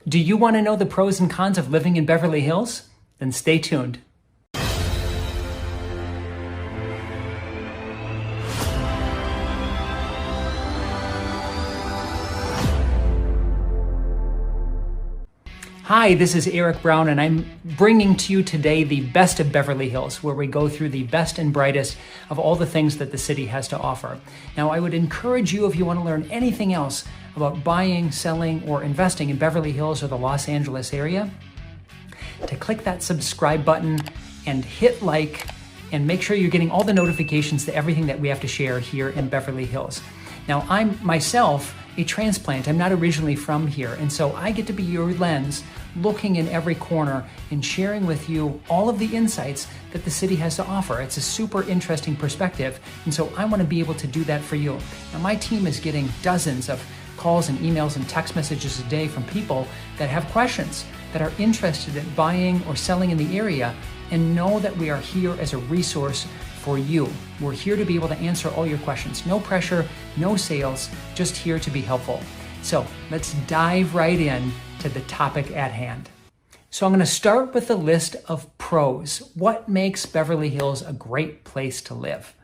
Do you want to know the pros and cons of living in Beverly Hills? Then stay tuned. Hi, this is Eric Brown, and I'm bringing to you today the best of Beverly Hills, where we go through the best and brightest of all the things that the city has to offer. Now, I would encourage you, if you want to learn anything else about buying, selling, or investing in Beverly Hills or the Los Angeles area, to click that subscribe button and hit like, and make sure you're getting all the notifications to everything that we have to share here in Beverly Hills. Now, I'm myself a transplant. I'm not originally from here, and so I get to be your lens, looking in every corner and sharing with you all of the insights that the city has to offer. It's a super interesting perspective, and so I want to be able to do that for you. Now, my team is getting dozens of calls and emails and text messages a day from people that have questions, that are interested in buying or selling in the area, and know that we are here as a resource for you. We're here to be able to answer all your questions. No pressure, no sales, just here to be helpful. So let's dive right in to the topic at hand. So I'm going to start with a list of pros. What makes Beverly Hills a great place to live?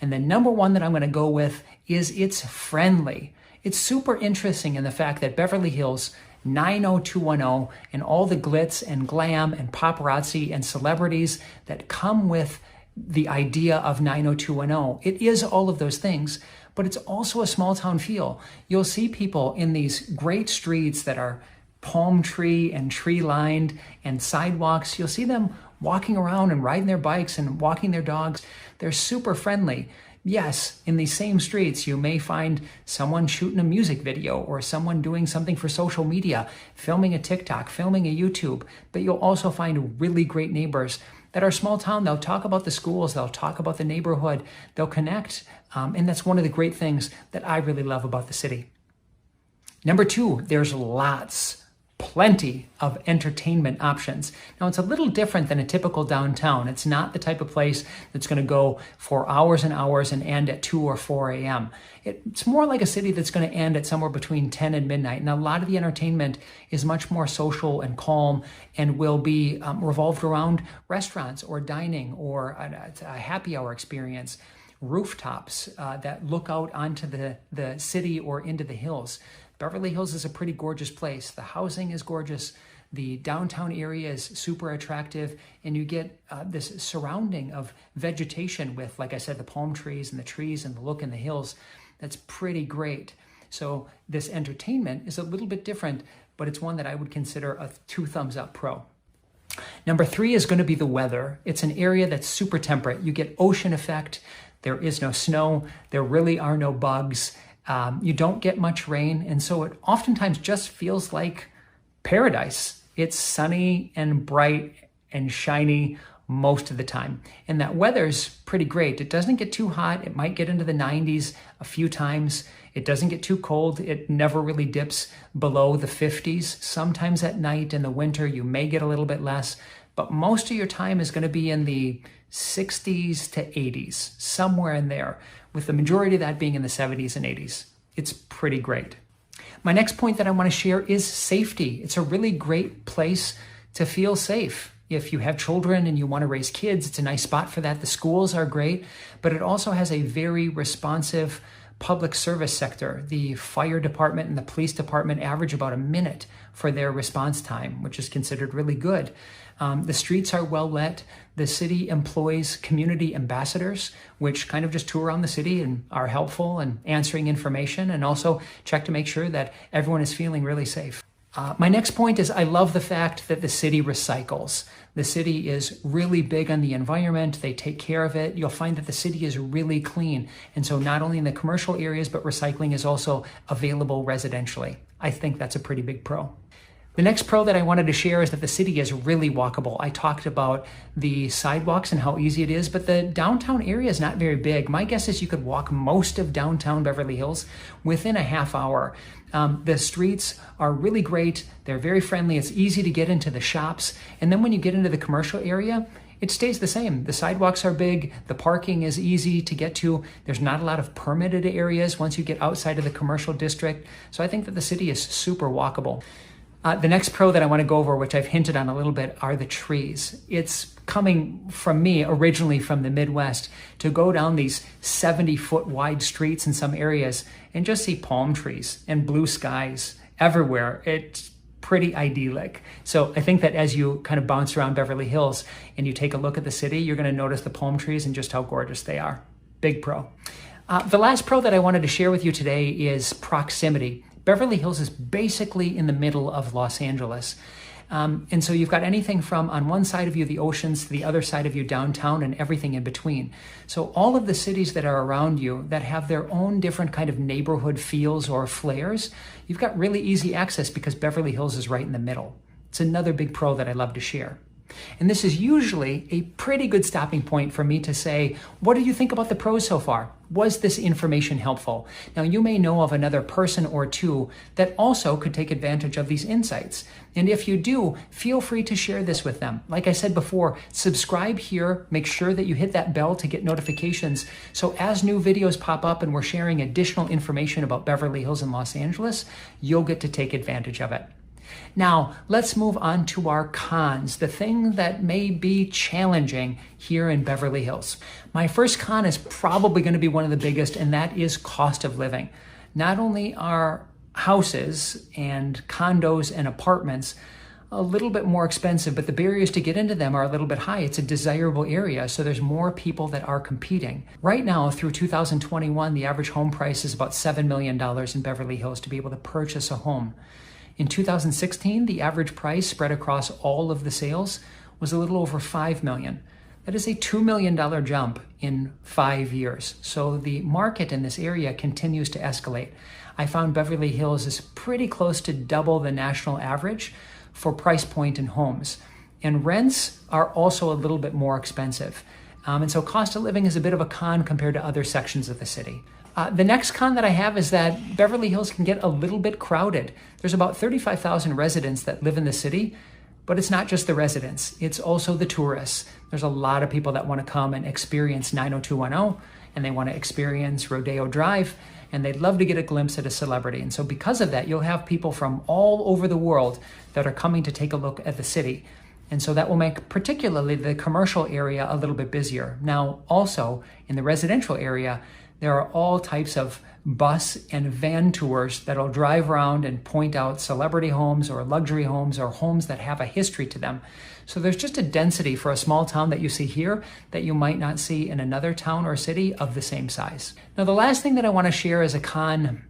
And the number one that I'm going to go with is it's friendly. It's super interesting in the fact that Beverly Hills 90210 and all the glitz and glam and paparazzi and celebrities that come with the idea of 90210. It is all of those things, but it's also a small town feel. You'll see people in these great streets that are palm tree and tree lined and sidewalks. You'll see them walking around and riding their bikes and walking their dogs. They're super friendly. Yes, in these same streets, you may find someone shooting a music video or someone doing something for social media, filming a TikTok, filming a YouTube, but you'll also find really great neighbors that are small town. They'll talk about the schools, they'll talk about the neighborhood, they'll connect, and that's one of the great things that I really love about the city. Number two, there's plenty of entertainment options. Now, it's a little different than a typical downtown. It's not the type of place that's going to go for hours and hours and end at 2 or 4 a.m. It's more like a city that's going to end at somewhere between 10 and midnight. And a lot of the entertainment is much more social and calm and will be revolved around restaurants or dining or a happy hour experience, rooftops that look out onto the city or into the hills. Beverly Hills is a pretty gorgeous place. The housing is gorgeous. The downtown area is super attractive, and you get this surrounding of vegetation with, like I said, the palm trees and the trees and the look in the hills. That's pretty great. So this entertainment is a little bit different, but it's one that I would consider a 2 thumbs up pro. Number 3 is going to be the weather. It's an area that's super temperate. You get ocean effect. There is no snow. There really are no bugs. You don't get much rain, and so it oftentimes just feels like paradise. It's sunny and bright and shiny most of the time, and that weather's pretty great. It doesn't get too hot. It might get into the 90s a few times. It doesn't get too cold. It never really dips below the 50s. Sometimes at night in the winter, you may get a little bit less, but most of your time is going to be in the 60s to 80s, somewhere in there, with the majority of that being in the 70s and 80s. It's pretty great. My next point that I want to share is safety. It's a really great place to feel safe. If you have children and you want to raise kids, it's a nice spot for that. The schools are great, but it also has a very responsive public service sector. The fire department and the police department average about a minute for their response time, which is considered really good. The streets are well lit. The city employs community ambassadors, which kind of just tour around the city and are helpful and answering information, and also check to make sure that everyone is feeling really safe. My next point is I love the fact that the city recycles. The city is really big on the environment. They take care of it. You'll find that the city is really clean. And so not only in the commercial areas, but recycling is also available residentially. I think that's a pretty big pro. The next pro that I wanted to share is that the city is really walkable. I talked about the sidewalks and how easy it is, but the downtown area is not very big. My guess is you could walk most of downtown Beverly Hills within a half hour. The streets are really great. They're very friendly. It's easy to get into the shops. And then when you get into the commercial area, it stays the same. The sidewalks are big. The parking is easy to get to. There's not a lot of permitted areas once you get outside of the commercial district. So I think that the city is super walkable. The next pro that I want to go over, which I've hinted on a little bit, are the trees. It's coming from me, originally from the Midwest, to go down these 70-foot wide streets in some areas and just see palm trees and blue skies everywhere. It's pretty idyllic. So I think that as you kind of bounce around Beverly Hills and you take a look at the city, you're going to notice the palm trees and just how gorgeous they are. Big pro. The last pro that I wanted to share with you today is proximity. Beverly Hills is basically in the middle of Los Angeles. And so you've got anything from on one side of you, the oceans, to the other side of you, downtown, and everything in between. So all of the cities that are around you that have their own different kind of neighborhood feels or flares, you've got really easy access because Beverly Hills is right in the middle. It's another big pro that I love to share. And this is usually a pretty good stopping point for me to say, what do you think about the pros so far? Was this information helpful? Now, you may know of another person or two that also could take advantage of these insights. And if you do, feel free to share this with them. Like I said before, subscribe here, make sure that you hit that bell to get notifications. So as new videos pop up and we're sharing additional information about Beverly Hills and Los Angeles, you'll get to take advantage of it. Now, let's move on to our cons, the thing that may be challenging here in Beverly Hills. My first con is probably going to be one of the biggest, and that is cost of living. Not only are houses and condos and apartments a little bit more expensive, but the barriers to get into them are a little bit high. It's a desirable area, so there's more people that are competing. Right now, through 2021, the average home price is about $7 million in Beverly Hills to be able to purchase a home. In 2016, the average price spread across all of the sales was a little over $5 million. That is a $2 million jump in 5 years. So the market in this area continues to escalate. I found Beverly Hills is pretty close to double the national average for price point in homes. And rents are also a little bit more expensive. And so cost of living is a bit of a con compared to other sections of the city. The next con that I have is that Beverly Hills can get a little bit crowded. There's about 35,000 residents that live in the city, but it's not just the residents, it's also the tourists. There's a lot of people that want to come and experience 90210, and they want to experience Rodeo Drive, and they'd love to get a glimpse at a celebrity. And so because of that, you'll have people from all over the world that are coming to take a look at the city. And so that will make particularly the commercial area a little bit busier. Now, also in the residential area, there are all types of bus and van tours that'll drive around and point out celebrity homes or luxury homes or homes that have a history to them. So there's just a density for a small town that you see here that you might not see in another town or city of the same size. Now, the last thing that I want to share is a con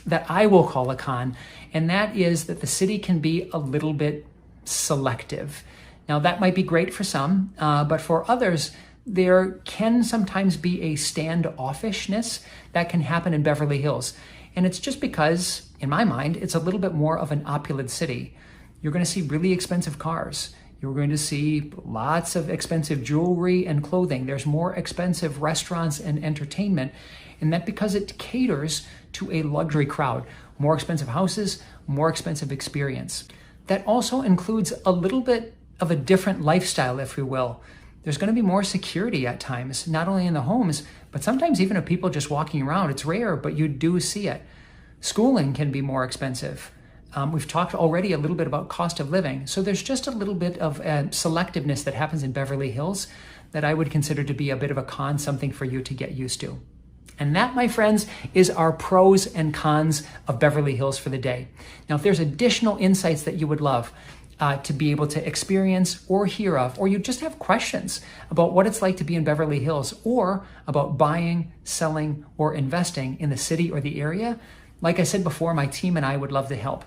that I will call a con, and that is that the city can be a little bit selective. Now, that might be great for some, but for others, there can sometimes be a standoffishness that can happen in Beverly Hills. And it's just because, in my mind, it's a little bit more of an opulent city. You're going to see really expensive cars. You're going to see lots of expensive jewelry and clothing. There's more expensive restaurants and entertainment. And that because it caters to a luxury crowd. More expensive houses, more expensive experience. That also includes a little bit of a different lifestyle, if you will. There's going to be more security at times, not only in the homes, but sometimes even of people just walking around. It's rare, but you do see it. Schooling can be more expensive. We've talked already a little bit about cost of living. So there's just a little bit of selectiveness that happens in Beverly Hills that I would consider to be a bit of a con, something for you to get used to. And that, my friends, is our pros and cons of Beverly Hills for the day. Now, if there's additional insights that you would love, to be able to experience or hear of, or you just have questions about what it's like to be in Beverly Hills or about buying, selling, or investing in the city or the area, like I said before, my team and I would love to help.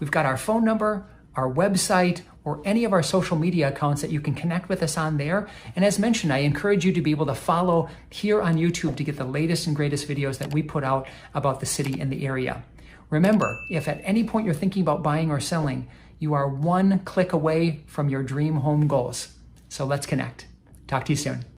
We've got our phone number, our website, or any of our social media accounts that you can connect with us on there. And as mentioned, I encourage you to be able to follow here on YouTube to get the latest and greatest videos that we put out about the city and the area. Remember, if at any point you're thinking about buying or selling, you are one click away from your dream home goals. So let's connect. Talk to you soon.